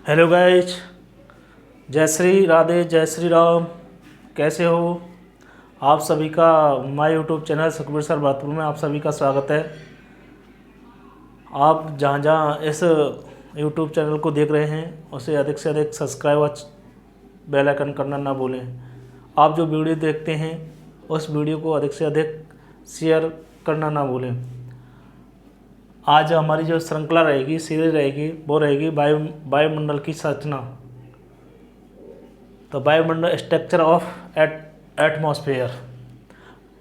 Hello guys, जय श्री राधे, जय श्री राम। कैसे हो आप सभी का my YouTube channel Sukhbir sir Batpur में आप सभी का स्वागत है। आप जहाँ जहाँ इस यूट्यूब चैनल को देख रहे हैं उसे अधिक से अधिक सब्सक्राइब और बेल आइकन करना ना भूलें। आप जो वीडियो देखते हैं उस वीडियो को अधिक से अधिक शेयर करना ना भूलें। आज हमारी जो श्रृंखला रहेगी, सीरीज रहेगी, वो रहेगी वायुमंडल की संरचना। तो वायुमंडल, स्ट्रक्चर ऑफ एटमॉस्फेयर।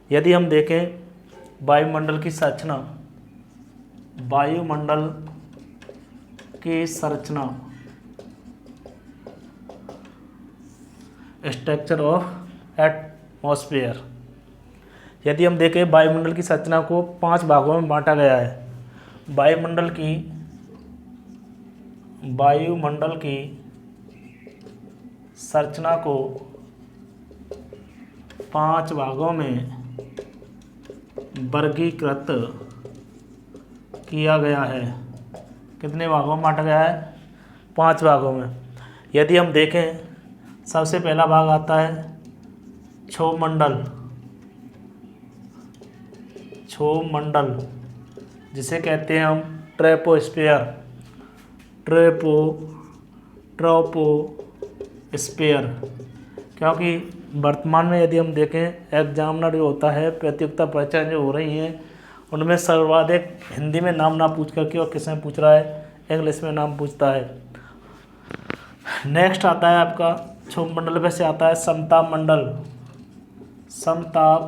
यदि हम देखें वायुमंडल की संरचना, वायुमंडल की संरचना, स्ट्रक्चर ऑफ एटमॉस्फेयर। यदि हम देखें वायुमंडल की संरचना को 5 भागों में बांटा गया है। वायुमंडल की संरचना को 5 भागों में वर्गीकृत किया गया है। कितने भागों में बांटा गया है? 5 भागों में। यदि हम देखें, सबसे पहला भाग आता है क्षोभमंडल। क्षोभमंडल जिसे कहते हैं हम ट्रोपोस्फियर। ट्रोपोस्फियर, क्योंकि वर्तमान में यदि हम देखें एग्जामिनर जो होता है, प्रतियोगिता परीक्षाएं जो हो रही हैं, उनमें सर्वाधिक हिंदी में नाम ना पूछ करके और किस में पूछ रहा है, इंग्लिश में नाम पूछता है। नेक्स्ट आता है आपका क्षोभमंडल में से आता है समताप मंडल। समताप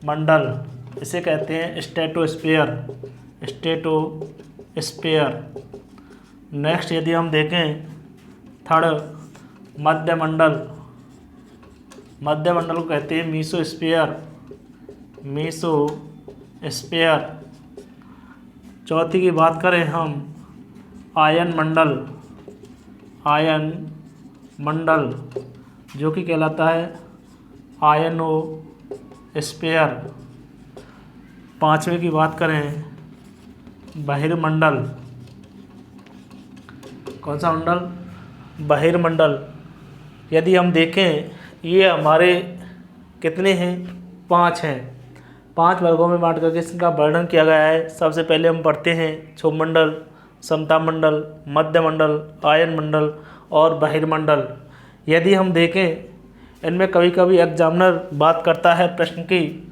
मंडल इसे कहते हैं स्ट्रेटोस्फियर। नेक्स्ट यदि हम देखें थर्ड मध्यमंडल को कहते हैं मीसोस्फियर। चौथी की बात करें हम आयन मंडल जो कि कहलाता है आयनोस्फीयर। पांचवें की बात करें बहिर्मंडल। कौन सा मंडल? बहिर्मंडल। यदि हम देखें, ये हमारे कितने हैं? 5 हैं। 5 वर्गों में बांट करके इसका वर्णन किया गया है। सबसे पहले हम पढ़ते हैं क्षोभमंडल, समताप मंडल, मध्यमंडल, आयन मंडल और बहिर्मंडल। यदि हम देखें, इनमें कभी कभी एग्जामिनर बात करता है प्रश्न की,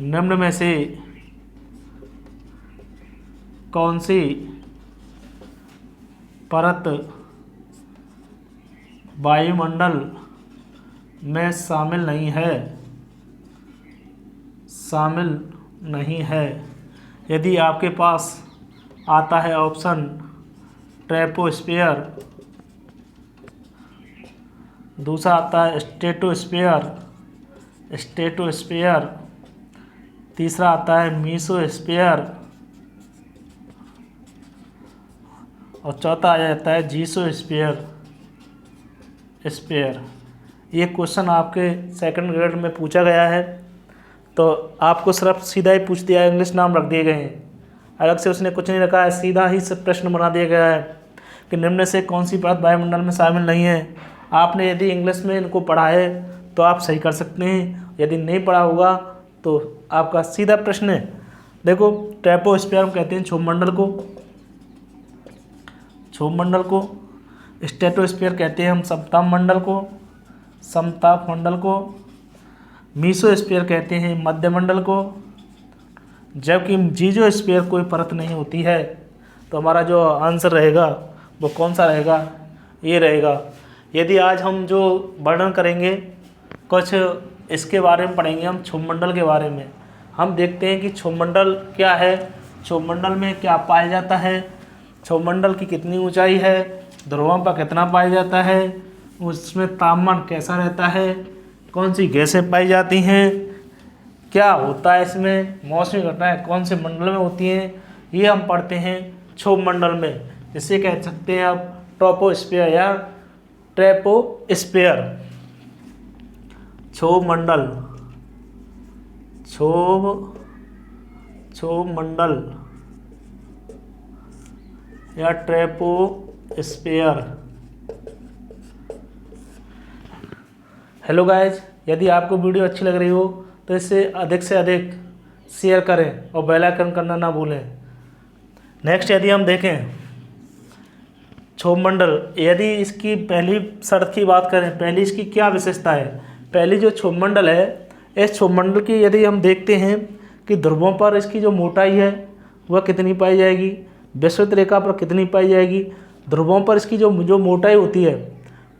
निम्न में से कौन सी परत वायुमंडल में शामिल नहीं है। यदि आपके पास आता है ऑप्शन ट्रोपोस्फियर, दूसरा आता है स्ट्रेटोस्फियर, तीसरा आता है मीसोस्फियर और चौथा आ जाता है जीसोस्फियर। ये क्वेश्चन आपके सेकंड ग्रेड में पूछा गया है, तो आपको सिर्फ सीधा ही पूछ दिया है, इंग्लिश नाम रख दिए गए हैं, अलग से उसने कुछ नहीं रखा है। सीधा ही सब प्रश्न बना दिया गया है कि निम्न से कौन सी परत वायुमंडल में शामिल नहीं है। आपने यदि इंग्लिश में इनको पढ़ा है तो आप सही कर सकते हैं, यदि नहीं पढ़ा होगा तो आपका सीधा प्रश्न है। देखो, ट्रोपोस्फियर हम कहते हैं क्षोभमंडल को, स्ट्रेटोस्फियर कहते हैं हम समताप मंडल को, मीसोस्फियर कहते हैं मध्यमंडल को, जबकि जीजोस्फियर कोई परत नहीं होती है। तो हमारा जो आंसर रहेगा वो कौन सा रहेगा? ये रहेगा। यदि आज हम जो वर्णन करेंगे, कुछ इसके बारे में पढ़ेंगे हम, क्षोभमंडल के बारे में। हम देखते हैं कि क्षोभमंडल क्या है, क्षोभमंडल में क्या पाया जाता है, क्षोभमंडल की कितनी ऊंचाई है, ध्रुवों पर कितना पाया जाता है, उसमें तापमान कैसा रहता है, कौन सी गैसें पाई जाती हैं, क्या होता है इसमें, मौसमी घटनाएं कौन से मंडल में होती हैं, ये हम पढ़ते हैं क्षोभमंडल में। जिसे कह सकते हैं आप ट्रोपोस्फियर या ट्रोपोस्फियर। क्षोभमंडल क्षोभमंडल या ट्रोपोस्फियर। हेलो गाइज, यदि आपको वीडियो अच्छी लग रही हो तो इसे अधिक से अधिक शेयर करें और बेल आइकन करना ना भूलें। नेक्स्ट यदि हम देखें क्षोभमंडल, यदि इसकी पहली शर्त की बात करें, पहली इसकी क्या विशेषता है। पहली जो क्षोभमंडल है, इस क्षोभमंडल की यदि हम देखते हैं कि ध्रुवों पर इसकी जो मोटाई है वह कितनी पाई जाएगी, विषुवत रेखा पर कितनी पाई जाएगी। ध्रुवों पर इसकी जो मोटाई होती है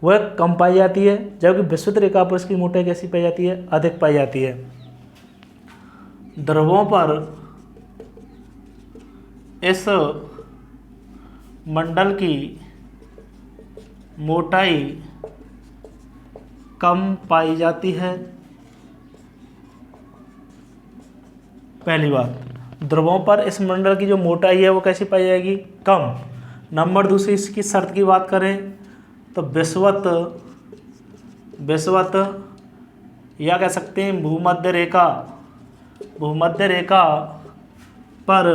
वह कम पाई जाती है, जबकि विषुवत रेखा पर इसकी मोटाई कैसी पाई जाती है, अधिक पाई जाती है। ध्रुवों पर इस मंडल की मोटाई कम पाई जाती है। पहली बात, ध्रुवों पर इस मंडल की जो मोटाई है वो कैसी पाई जाएगी, कम। नंबर दूसरी, इसकी शर्त की बात करें तो विषुवत या कह सकते हैं भूमध्य रेखा पर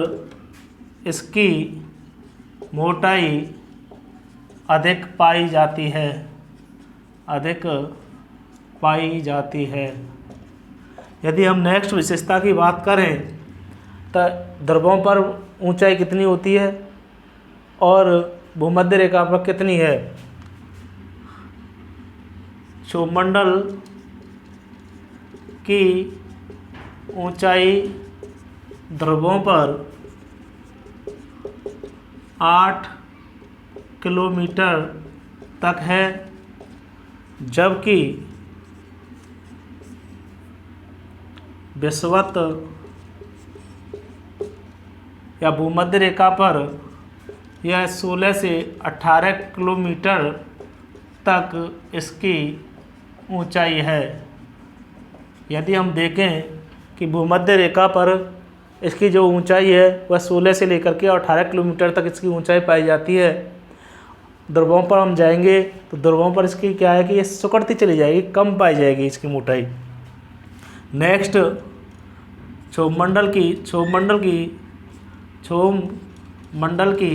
इसकी मोटाई अधिक पाई जाती है। यदि हम नेक्स्ट विशेषता की बात करें तो ध्रुवों पर ऊंचाई कितनी होती है और भूमध्य रेखा पर कितनी है। क्षोभमंडल की ऊंचाई ध्रुवों पर 8 किलोमीटर तक है, जबकि विषुवत या भूमध्य रेखा पर यह 16 से 18 किलोमीटर तक इसकी ऊंचाई है। यदि हम देखें कि भूमध्य रेखा पर इसकी जो ऊंचाई है वह 16 से लेकर के 18 किलोमीटर तक इसकी ऊंचाई पाई जाती है। ध्रुवों पर हम जाएंगे तो ध्रुवों पर इसकी क्या है कि ये सिकुड़ती चली जाएगी, कम पाई जाएगी इसकी मोटाई। नेक्स्ट, क्षोभमंडल की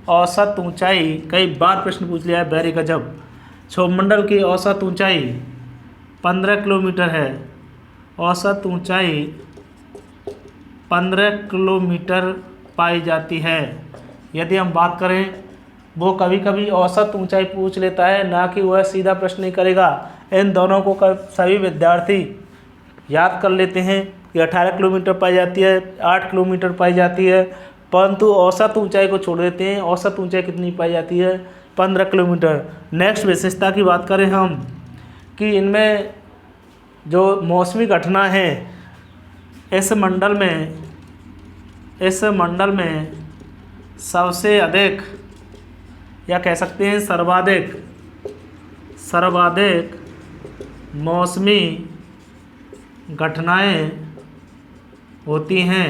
औसत ऊंचाई, कई बार प्रश्न पूछ लिया है, वेरी गजब। क्षोभमंडल की औसत ऊंचाई 15 किलोमीटर है। औसत ऊंचाई 15 किलोमीटर पाई जाती है। यदि हम बात करें, वो कभी कभी औसत ऊंचाई पूछ लेता है, ना कि वह सीधा प्रश्न नहीं करेगा। इन दोनों को सभी विद्यार्थी याद कर लेते हैं कि 18 किलोमीटर पाई जाती है, 8 किलोमीटर पाई जाती है, परंतु औसत ऊंचाई को छोड़ देते हैं। औसत ऊंचाई कितनी पाई जाती है, 15 किलोमीटर। नेक्स्ट विशेषता की बात करें हम कि इनमें जो मौसमी घटना है इस मंडल में सबसे अधिक या कह सकते हैं सर्वाधिक मौसमी घटनाएं होती हैं।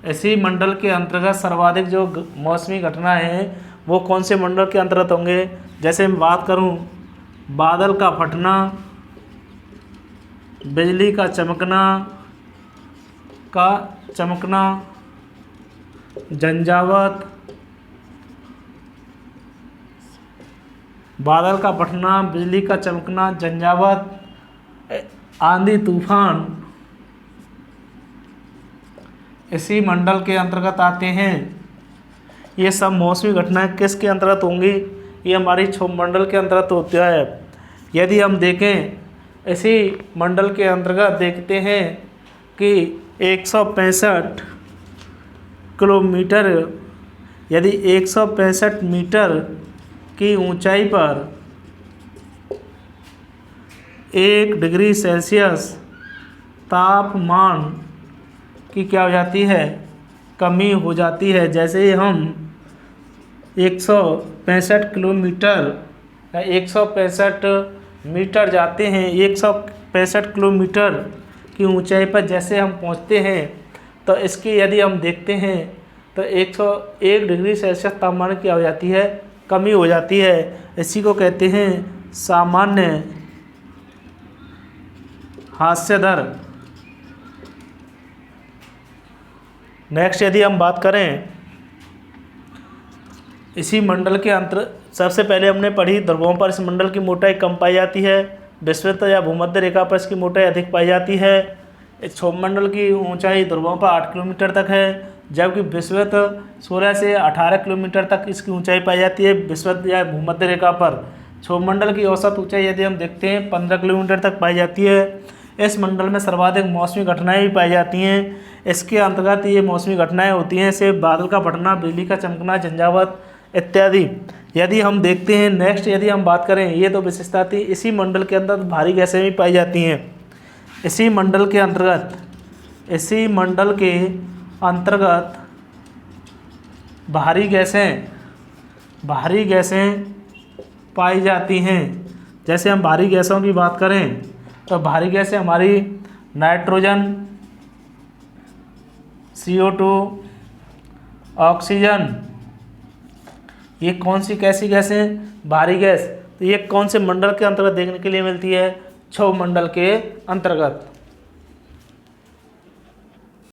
इसी मंडल के अंतर्गत सर्वाधिक जो मौसमी घटनाएं हैं वो कौन से मंडल के अंतर्गत होंगे। जैसे मैं बात करूं, बादल का फटना, बिजली का चमकना, झंझावात, बादल का फटना, बिजली का चमकना, झंझावात, आंधी तूफान इसी मंडल के अंतर्गत आते हैं। ये सब मौसमी घटनाएं किसके अंतर्गत होंगी, ये हमारी क्षोभमंडल के अंतर्गत होता है। यदि हम देखें, इसी मंडल के अंतर्गत देखते हैं कि 165 किलोमीटर, यदि 165 मीटर की ऊंचाई पर 1 डिग्री सेल्सियस तापमान की क्या हो जाती है, कमी हो जाती है। जैसे ही हम 165 किलोमीटर या 165 मीटर जाते हैं, 165 किलोमीटर की ऊंचाई पर जैसे हम पहुंचते हैं तो इसकी यदि हम देखते हैं तो 101 डिग्री सेल्सियस तापमान की हो जाती है, कमी हो जाती है। इसी को कहते हैं सामान्य हास्य दर। नेक्स्ट यदि हम बात करें इसी मंडल के अंतर सबसे पहले हमने पढ़ी ध्रुवों पर इस मंडल की मोटाई कम पाई जाती है, विषुवत या भूमध्य रेखा पर इसकी मोटाई अधिक पाई जाती है। इस क्षोभमंडल की ऊंचाई ध्रुवों पर 8 किलोमीटर तक है, जबकि विषुवत 16 से 18 किलोमीटर तक इसकी ऊंचाई पाई जाती है विषुवत या भूमध्य रेखा पर। क्षोभमंडल की औसत ऊंचाई यदि हम देखते हैं 15 किलोमीटर तक पाई जाती है। इस मंडल में सर्वाधिक मौसमी घटनाएं भी पाई जाती हैं। इसके अंतर्गत ये मौसमी घटनाएं होती हैं जैसे बादल का फटना, बिजली का चमकना, झंझावात इत्यादि। यदि हम देखते हैं नेक्स्ट, यदि हम बात करें, ये तो विशेषता थी। इसी मंडल के अंदर भारी गैसें भी पाई जाती हैं। इसी मंडल के अंतर्गत भारी गैसें पाई जाती हैं। जैसे हम भारी गैसों की बात करें तो भारी गैसें हमारी नाइट्रोजन, CO2, ऑक्सीजन, ये कौन सी कैसी गैसें? भारी गैस। तो ये कौन से मंडल के अंतर्गत देखने के लिए मिलती है? क्षोभ मंडल के अंतर्गत।